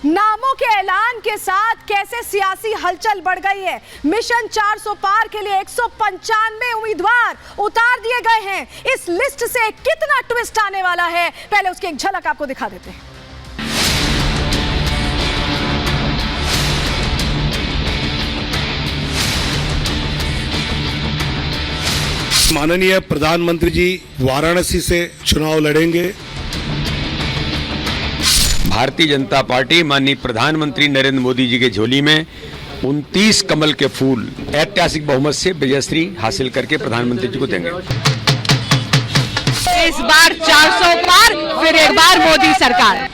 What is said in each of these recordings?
नामों के ऐलान के साथ कैसे सियासी हलचल बढ़ गई है। मिशन 400 पार के लिए 195 उम्मीदवार उतार दिए गए हैं। इस लिस्ट से कितना ट्विस्ट आने वाला है, पहले उसकी एक झलक आपको दिखा देते हैं। माननीय प्रधानमंत्री जी वाराणसी से चुनाव लड़ेंगे। भारतीय जनता पार्टी माननीय प्रधानमंत्री नरेंद्र मोदी जी के झोली में 29 कमल के फूल ऐतिहासिक बहुमत से विजयश्री हासिल करके प्रधानमंत्री जी को देंगे। इस बार 400 पार, फिर एक बार मोदी सरकार।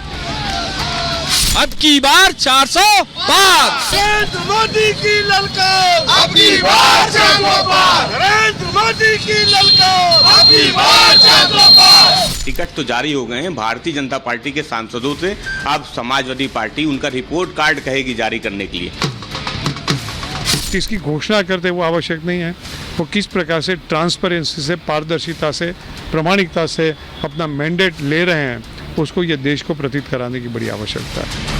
अब की बार 400 पार। नरेंद्र मोदी की ललकार, अब की बार 400 पार। नरेंद्र मोदी की ललकार, अब की बार 400 पार। टिकट तो जारी हो गए हैं भारतीय जनता पार्टी के सांसदों से। अब समाजवादी पार्टी उनका रिपोर्ट कार्ड कहेगी जारी करने के लिए। इसकी घोषणा करते वो आवश्यक नहीं है, वो किस प्रकार से ट्रांसपेरेंसी से, पारदर्शिता से, प्रामाणिकता से अपना मैंडेट ले रहे हैं, उसको ये देश को प्रतीत कराने की बड़ी आवश्यकता है।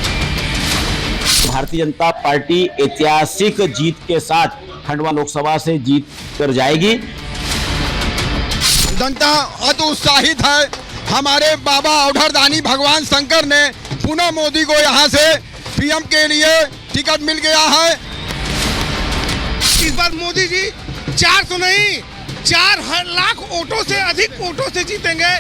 भारतीय जनता पार्टी ऐतिहासिक जीत के साथ खंडवा लोकसभा से जीत कर जाएगी। जनता अति उत्साहित है। हमारे बाबा औढ़रदानी भगवान शंकर ने पुनः मोदी को यहाँ से पीएम के लिए टिकट मिल गया है। इस बार मोदी जी 400 नहीं 4 लाख वोटों से अधिक वोटों से जीतेंगे।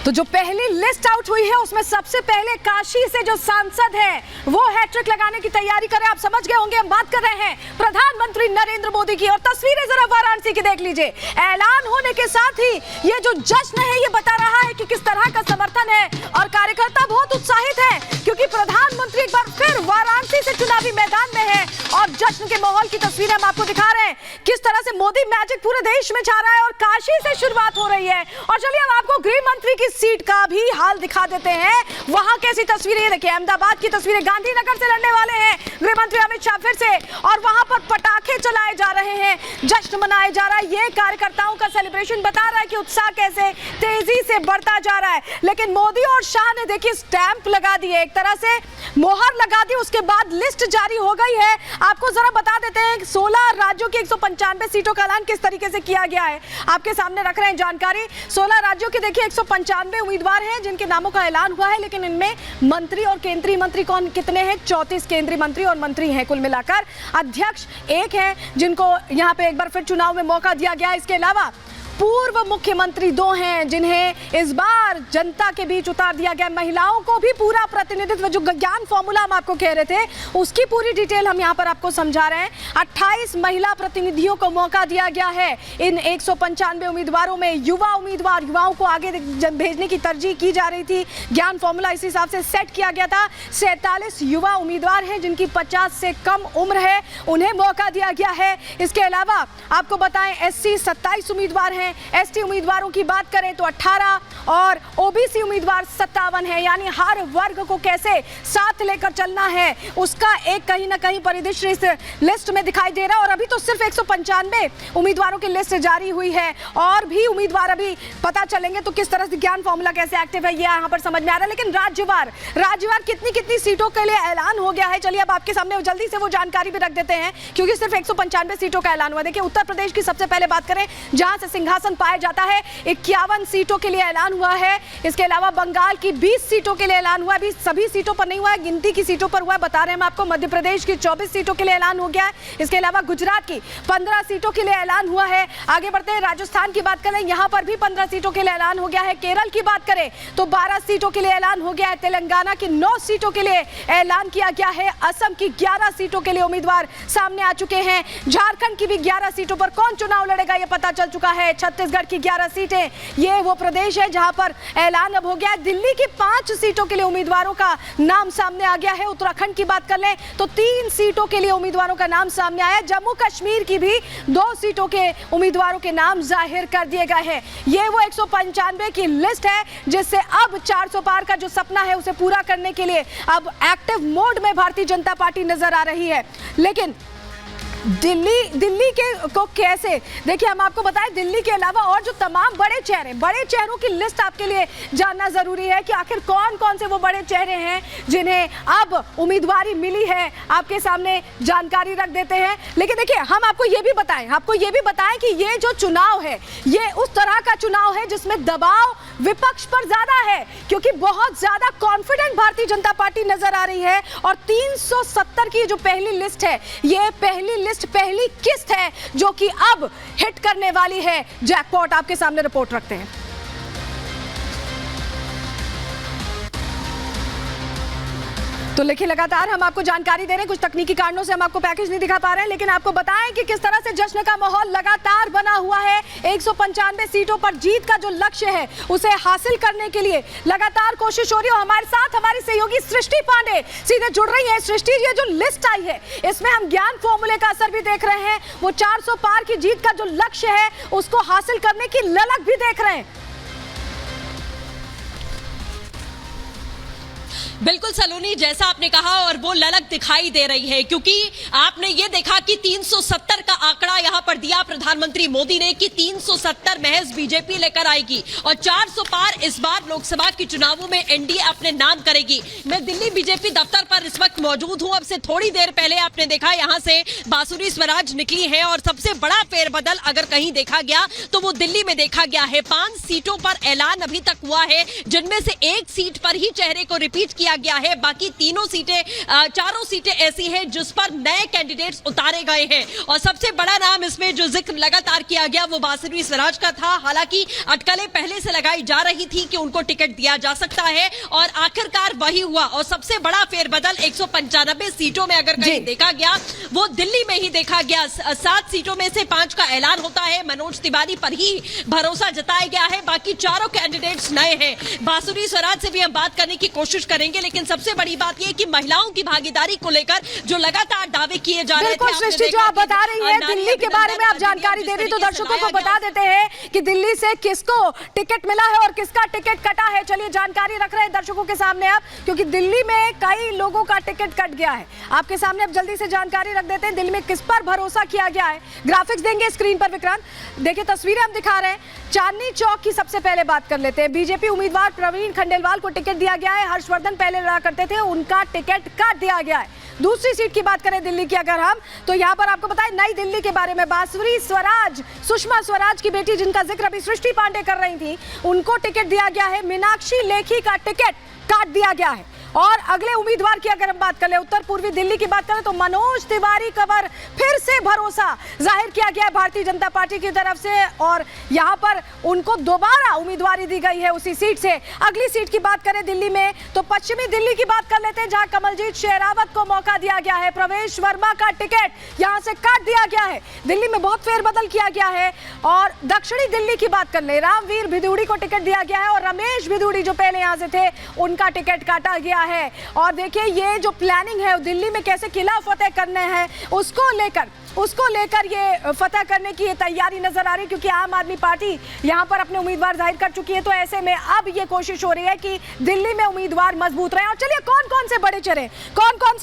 तो जो पहली लिस्ट आउट हुई है उसमें सबसे पहले काशी से जो सांसद है वो हैट्रिक लगाने की तैयारी कर रहे हैं। आप समझ गए होंगे हम बात कर रहे हैं प्रधानमंत्री नरेंद्र मोदी की। और तस्वीरें जरा वाराणसी की देख लीजिए। ऐलान होने के साथ ही ये जो जश्न है ये बता रहा है कि किस तरह का समर्थन है और कार्यकर्ता बहुत उत्साहित है, क्योंकि प्रधानमंत्री एक बार फिर वाराणसी से चुनावी मैदान में है। और जश्न के माहौल की तस्वीरें हम आपको दिखा रहे हैं, किस तरह से मोदी मैजिक पूरे देश में छा रहा है और काशी से शुरुआत हो रही है। और चलिए हम आपको गृह मंत्री की सीट का भी हाल दिखा देते हैं। वहां कैसी तस्वीरें, ये देखिए अहमदाबाद की तस्वीरें। गांधीनगर से लड़ने वाले हैं गृह मंत्री अमित शाह फिर से, और वहां पर पटाखे चलाए जा रहे हैं, जश्न मनाया जा रहा है। ये कार्यकर्ताओं का सेलिब्रेशन बता रहा है कि उत्साह कैसे तेजी से बढ़ता जा रहा है। लेकिन मोदी और शाह ने देखिए स्टैंप लगा दिए, एक तरह से मोहर लगा दी। उसके बाद लिस्ट जारी हो गई है। आपको जरा बता देते हैं 16 राज्यों की 195 सीटों का ऐलान किस तरीके से किया गया है, आपके सामने रख रहे हैं जानकारी। 16 राज्यों की देखिए 195 उम्मीदवार हैं जिनके नामों का ऐलान हुआ है। लेकिन इनमें मंत्री और केंद्रीय मंत्री कौन कितने हैं? 34 केंद्रीय मंत्री और मंत्री हैं कुल मिलाकर। अध्यक्ष एक है जिनको यहां पे एक बार फिर चुनाव में मौका दिया गया। इसके अलावा पूर्व मुख्यमंत्री 2 हैं जिन्हें इस बार जनता के बीच उतार दिया गया। महिलाओं को भी पूरा प्रतिनिधित्व, जो ज्ञान फॉर्मूला हम आपको कह रहे थे उसकी पूरी डिटेल हम यहाँ पर आपको समझा रहे हैं। 28 महिला प्रतिनिधियों को मौका दिया गया है। इन 195 उम्मीदवारों में युवा उम्मीदवार, युवाओं को आगे भेजने की तरजीह की जा रही थी। ज्ञान फॉर्मूला इस हिसाब से सेट किया गया था। 47 युवा उम्मीदवार हैं जिनकी 50 से कम उम्र है, उन्हें मौका दिया गया है। इसके अलावा आपको बताएं SC 27 उम्मीदवार हैं। ST उम्मीदवारों की बात करें तो 18 और OBC उम्मीदवार 57 है। यानी हर वर्ग को कैसे साथ लेकर चलना है उसका एक कहीं ना कहीं परिदृश्य इस लिस्ट में दिखाई दे रहा है। और अभी तो सिर्फ 195 उम्मीदवारों की लिस्ट जारी हुई है और भी उम्मीदवार अभी पता चलेंगे तो किस तरह से ज्ञान फॉर्मूला कैसे एक्टिव है ये यहाँ पर समझ में आ रहा है। लेकिन राज्यवार कितनी सीटों के लिए ऐलान हो गया है, चलिए अब आपके सामने जल्दी से वो जानकारी भी रख देते हैं, क्योंकि सिर्फ 195 सीटों का ऐलान हुआ। देखिए उत्तर प्रदेश की सबसे पहले बात करें जहां से सिंहासन पाया जाता है, 51 सीटों के लिए ऐलान हुआ है। इसके अलावा बंगाल की 20 सीटों के लिए ऐलान हुआ है। अभी सभी सीटों पर नहीं हुआ है, गिनती की सीटों पर हुआ है, बता रहे हैं हम आपको। मध्य प्रदेश की 24 सीटों के लिए ऐलान हो गया है। इसके अलावा गुजरात की 15 सीटों के लिए ऐलान हुआ है। आगे बढ़ते हैं, राजस्थान की बात करें, यहां पर भी 15 सीटों के लिए ऐलान हो गया है। केरल की बात करें तो 12 सीटों के लिए ऐलान हो गया है। तेलंगाना की 9 सीटों के लिए ऐलान किया गया है। असम की 11 सीटों के लिए उम्मीदवार सामने आ चुके हैं। झारखंड की भी 11 सीटों पर कौन चुनाव लड़ेगा ये पता चल चुका है। छत्तीसगढ़ की 11 सीटें, ये वो प्रदेश है जहां पर ऐलान अब हो गया है। दिल्ली की 5 सीटों के लिए उम्मीदवारों का नाम सामने आ गया है। उत्तराखंड की बात कर लें तो 3 सीटों के लिए उम्मीदवारों का नाम सामने आया। जम्मू कश्मीर की भी 2 सीटों के उम्मीदवारों के नाम जाहिर कर दिए गए हैं। ये वो 195 की लिस्ट है जिससे अब 400 पार का जो सपना है उसे पूरा करने के लिए अब एक्टिव मोड में भारतीय जनता पार्टी नजर आ रही है। लेकिन दिल्ली के को कैसे देखिए, हम आपको बताएं दिल्ली के अलावा और जो तमाम बड़े चेहरों की लिस्ट आपके लिए जानना जरूरी है कि आखिर कौन कौन से वो बड़े चेहरे हैं जिन्हें अब उम्मीदवारी मिली है, आपके सामने जानकारी रख देते हैं। लेकिन देखिए, हम आपको ये भी बताएं कि ये जो चुनाव है ये उस तरह का चुनाव है जिसमें दबाव विपक्ष पर ज्यादा है, क्योंकि बहुत ज्यादा कॉन्फिडेंट भारतीय जनता पार्टी नजर आ रही है। और 370 की जो पहली लिस्ट है, ये पहली किस्त है जो कि अब हिट करने वाली है जैकपॉट। आपके सामने रिपोर्ट रखते हैं। तो देखिए, लगातार हम आपको जानकारी दे रहे हैं, कुछ तकनीकी कारणों से हम आपको पैकेज नहीं दिखा पा रहे हैं, लेकिन आपको बताएं कि किस तरह से जश्न का माहौल लगातार बना हुआ है। 195 सीटों पर जीत का जो लक्ष्य है उसे हासिल करने के लिए लगातार कोशिश हो रही है। हमारे साथ हमारी सहयोगी सृष्टि पांडे सीधे जुड़ रही है। सृष्टि, ये जो लिस्ट आई है इसमें हम ज्ञान फॉर्मूले का असर भी देख रहे हैं, वो 400 पार की जीत का जो लक्ष्य है उसको हासिल करने की ललक भी देख रहे हैं। बिल्कुल सलोनी, जैसा आपने कहा और वो ललक दिखाई दे रही है, क्योंकि आपने ये देखा कि 370 का आंकड़ा यहां पर दिया प्रधानमंत्री मोदी ने कि 370 महज बीजेपी लेकर आएगी और 400 पार इस बार लोकसभा के चुनावों में एनडीए अपने नाम करेगी। मैं दिल्ली बीजेपी दफ्तर पर इस वक्त मौजूद हूं। अब से थोड़ी देर पहले आपने देखा यहां से बांसुरी स्वराज निकली है और सबसे बड़ा फेरबदल अगर कहीं देखा गया तो वो दिल्ली में देखा गया है। 5 सीटों पर ऐलान अभी तक हुआ है, जिनमें से एक सीट पर ही चेहरे को रिपीट किया गया है। बाकी चारों सीटें ऐसी हैं जिस पर नए कैंडिडेट्स उतारे गए हैं और सबसे बड़ा नाम इसमें जो जिक्र लगातार किया गया वो बांसुरी स्वराज का था। हालांकि अटकलें पहले से लगाई जा रही थी कि उनको टिकट दिया जा सकता है और आखिरकार वही हुआ। और सबसे बड़ा फेरबदल 195 सीटों में अगर कहीं देखा गया वो दिल्ली में ही देखा गया। 7 सीटों में से 5 का ऐलान होता है, मनोज तिवारी पर ही भरोसा जताया गया है। बाकी चारों कैंडिडेट्स नए हैं। बांसुरी स्वराज से भी हम बात करने की कोशिश करेंगे, लेकिन सबसे बड़ी बात यह कि महिलाओं की भागीदारी को लेकर जो लगातार दावे किए जा रहे थे, सृष्टि जो आप बता रही हैं दिल्ली के बारे में आप जानकारी दे रही, तो दर्शकों को बता देते हैं कि दिल्ली से किसको टिकट मिला है और किसका टिकट कटा है। चलिए जानकारी रख रहे हैं दर्शकों के सामने आप, क्योंकि दिल्ली में कई लोगों का टिकट कट गया है। आपके सामने अब जल्दी से जानकारी रख देते हैं दिल्ली में किस पर भरोसा किया गया है। ग्राफिक्स देंगे स्क्रीन पर विक्रांत, देखिए तस्वीरें हम दिखा रहे हैं। चांदनी चौक की सबसे पहले बात कर लेते हैं। बीजेपी उम्मीदवार प्रवीण खंडेलवाल को टिकट दिया गया है। हर्षवर्धन पहले लड़ा करते थे, उनका टिकट काट दिया गया है। दूसरी सीट की बात करें दिल्ली की अगर हम, तो यहां पर आपको बताएं नई दिल्ली के बारे में, बांसुरी स्वराज, सुषमा स्वराज की बेटी जिनका जिक्र अभी सृष्टि पांडे कर रही थी, उनको टिकट दिया गया है। मीनाक्षी लेखी का टिकट काट दिया गया है। और अगले उम्मीदवार की अगर हम बात कर ले, उत्तर पूर्वी दिल्ली की बात करें तो मनोज तिवारी पर फिर से भरोसा जाहिर किया गया है भारतीय जनता पार्टी की तरफ से और यहां पर उनको दोबारा उम्मीदवारी दी गई है उसी सीट से। अगली सीट की बात करें दिल्ली में तो पश्चिमी दिल्ली की बात कर लेते हैं, जहां कमलजीत शेरावत को मौका दिया गया है। प्रवेश वर्मा का टिकट यहां से काट दिया गया है। दिल्ली में बहुत फेरबदल किया गया है। और दक्षिणी दिल्ली की बात कर ले, रामवीर भिदुड़ी को टिकट दिया गया है और रमेश भिदुड़ी जो पहले यहां से थे उनका टिकट काटा गया है। और देखिए ये जो प्लानिंग है दिल्ली में कैसे किला फतेह करने हैं उसको लेकर ये फतह करने की ये तैयारी नजर आ रही है, क्योंकि आम आदमी पार्टी यहां पर अपने उम्मीदवार जाहिर कर चुकी है। तो ऐसे में अब ये कोशिश हो रही है कि दिल्ली में उम्मीदवार मजबूत रहे। और चलिए कौन कौन से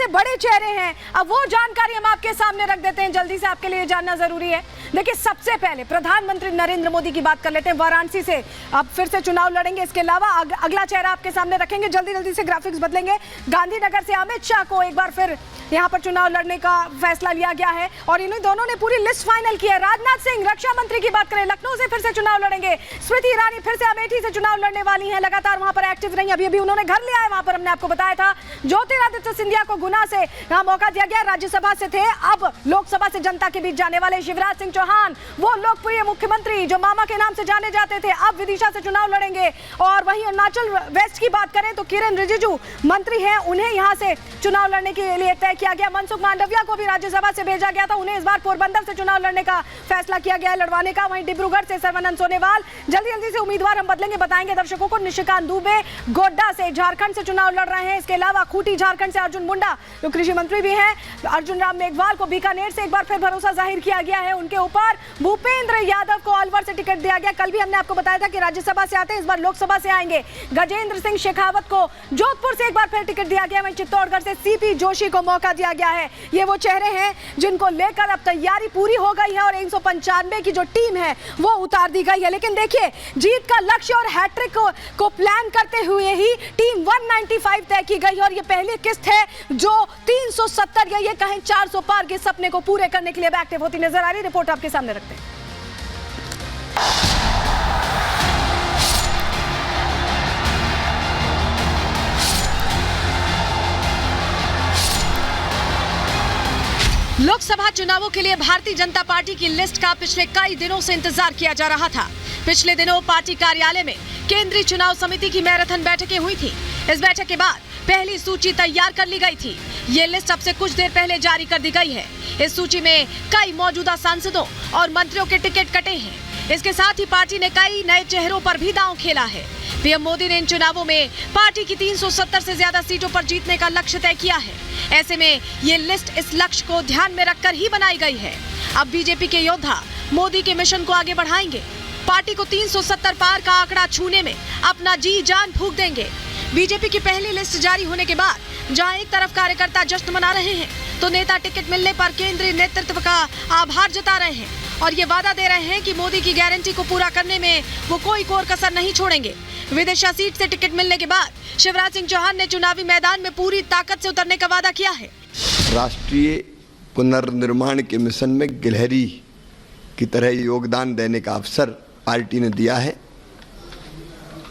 बड़े चेहरे हैं अब वो जानकारी हम आपके सामने रख देते हैं, जल्दी से आपके लिए जानना जरूरी है। देखिए सबसे पहले प्रधानमंत्री नरेंद्र मोदी की बात कर लेते हैं। वाराणसी से अब फिर से चुनाव लड़ेंगे। इसके अलावा अगला चेहरा आपके सामने रखेंगे, जल्दी से ग्राफिक्स बदलेंगे। गांधीनगर से अमित शाह को एक बार फिर यहां पर चुनाव लड़ने का फैसला लिया गया है और इन्हीं दोनों ने पूरी लिस्ट फाइनल की है। राजनाथ सिंह रक्षा मंत्री की बात करें, लखनऊ से फिर से चुनाव लड़ेंगे। स्मृति ईरानी फिर से अमेठी से चुनाव लड़ने वाली हैं, लगातार वहां पर एक्टिव रही। अभी उन्होंने घर लिया है वहां पर, हमने आपको बताया था। ज्योतिरादित्य सिंधिया को गुना से यहां मौका दिया गया, राज्यसभा से थे, अब लोकसभा से जनता के बीच जाने वाले। शिवराज सिंह चौहान, वो लोकप्रिय मुख्यमंत्री जो मामा के नाम से जाने जाते थे, अब विदिशा से चुनाव लड़ेंगे। और वहीं अरुणाचल वेस्ट की बात करें तो किरेन रिजिजू मंत्री हैं, उन्हें यहां से चुनाव लड़ने के लिए तय किया गया। मनसुख मांडविया को भी राज्यसभा से भेजा गया था, उन्हें इस बार पोरबंदर से चुनाव लड़ने का फैसला किया गया है, लड़वाने का। वहीं डिब्रूगढ़ से सर्बानंद सोनोवाल, जल्दी से उम्मीदवार हम बदलेंगे, बताएंगे दर्शकों को। निशिकांत दुबे गोड्डा से झारखंड से चुनाव लड़ रहे हैं। इसके अलावा खूंटी झारखंड से अर्जुन मुंडा जो कृषि मंत्री भी हैं। अर्जुन राम मेघवाल को बीकानेर से एक बार फिर भरोसा जाहिर किया गया है उनके ऊपर। भूपेंद्र यादव को अलवर से टिकट दिया गया, कल भी हमने आपको बताया था कि राज्यसभा से आते हैं, इस बार लोकसभा से आएंगे। गजेंद्र सिंह शेखावत को जोधपुर से एक बार फिर टिकट दिया गया। वहीं चित्तौड़गढ़ से सीपी जोशी को मौका दिया गया है। ये वो चेहरे हैं जिनको लेकर लेकर अब तैयारी पूरी हो गई है और 195 की जो टीम है वो उतार दी गई है। लेकिन देखिए, जीत का लक्ष्य और हैट्रिक को प्लान करते हुए ही टीम 195 तय की गई और ये पहली किस्त है जो 370 या ये कहें 400 पार के सपने को पूरे करने के लिए एक्टिव होती नजर आ रही। रिपोर्ट आपके सामने रखते हैं। लोकसभा चुनावों के लिए भारतीय जनता पार्टी की लिस्ट का पिछले कई दिनों से इंतजार किया जा रहा था। पिछले दिनों पार्टी कार्यालय में केंद्रीय चुनाव समिति की मैराथन बैठकें हुई थी। इस बैठक के बाद पहली सूची तैयार कर ली गई थी। ये लिस्ट अब से कुछ देर पहले जारी कर दी गई है। इस सूची में कई मौजूदा सांसदों और मंत्रियों के टिकट कटे हैं। इसके साथ ही पार्टी ने कई नए चेहरों पर भी दांव खेला है। पीएम मोदी ने इन चुनावों में पार्टी की 370 से ज्यादा सीटों पर जीतने का लक्ष्य तय किया है। ऐसे में ये लिस्ट इस लक्ष्य को ध्यान में रखकर ही बनाई गई है। अब बीजेपी के योद्धा मोदी के मिशन को आगे बढ़ाएंगे। पार्टी को 370 पार का आंकड़ा छूने में अपना जी जान फूंक देंगे। बीजेपी की पहली लिस्ट जारी होने के बाद जहां एक तरफ कार्यकर्ता जश्न मना रहे हैं, तो नेता टिकट मिलने पर केंद्रीय नेतृत्व का आभार जता रहे हैं और ये वादा दे रहे हैं कि मोदी की गारंटी को पूरा करने में वो कोई कोर कसर नहीं छोड़ेंगे। विदिशा सीट से टिकट मिलने के बाद शिवराज सिंह चौहान ने चुनावी मैदान में पूरी ताकत से उतरने का वादा किया है। राष्ट्रीय पुनर्निर्माण के मिशन में गिलहरी की तरह योगदान देने का अवसर पार्टी ने दिया है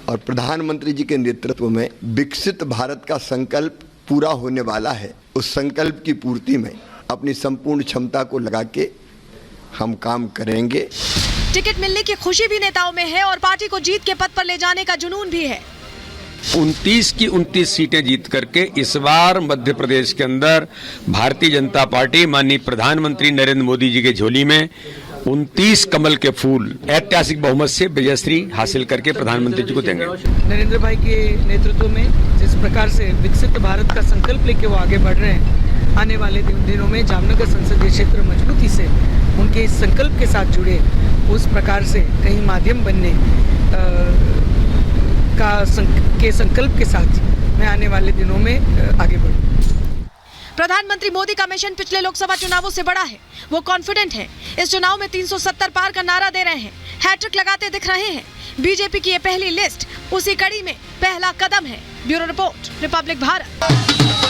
और प्रधानमंत्री जी के नेतृत्व में विकसित भारत का संकल्प पूरा होने वाला है। उस संकल्प की पूर्ति में अपनी संपूर्ण क्षमता को लगा के हम काम करेंगे। टिकट मिलने की खुशी भी नेताओं में है और पार्टी को जीत के पद पर ले जाने का जुनून भी है। 29 की 29 सीटें जीत करके इस बार मध्य प्रदेश के अंदर भारतीय जनता पार्टी माननीय प्रधानमंत्री नरेंद्र मोदी जी के झोली में 29 कमल के फूल ऐतिहासिक बहुमत से विजयश्री हासिल करके प्रधानमंत्री जी को देंगे। नरेंद्र भाई के नेतृत्व में जिस प्रकार से विकसित भारत का संकल्प लेके वो आगे बढ़ रहे हैं, आने वाले दिनों में जामनगर संसदीय क्षेत्र मजबूती से उनके इस संकल्प के साथ जुड़े, उस प्रकार से कहीं माध्यम बनने के संकल्प के साथ मैं आने वाले दिनों में आगे बढ़ूँ। प्रधानमंत्री मोदी का मिशन पिछले लोकसभा चुनावों से बड़ा है। वो कॉन्फिडेंट है। इस चुनाव में 370 पार का नारा दे रहे हैं, हैट्रिक लगाते दिख रहे हैं। बीजेपी की ये पहली लिस्ट उसी कड़ी में पहला कदम है। Bureau report, Republic Bharat.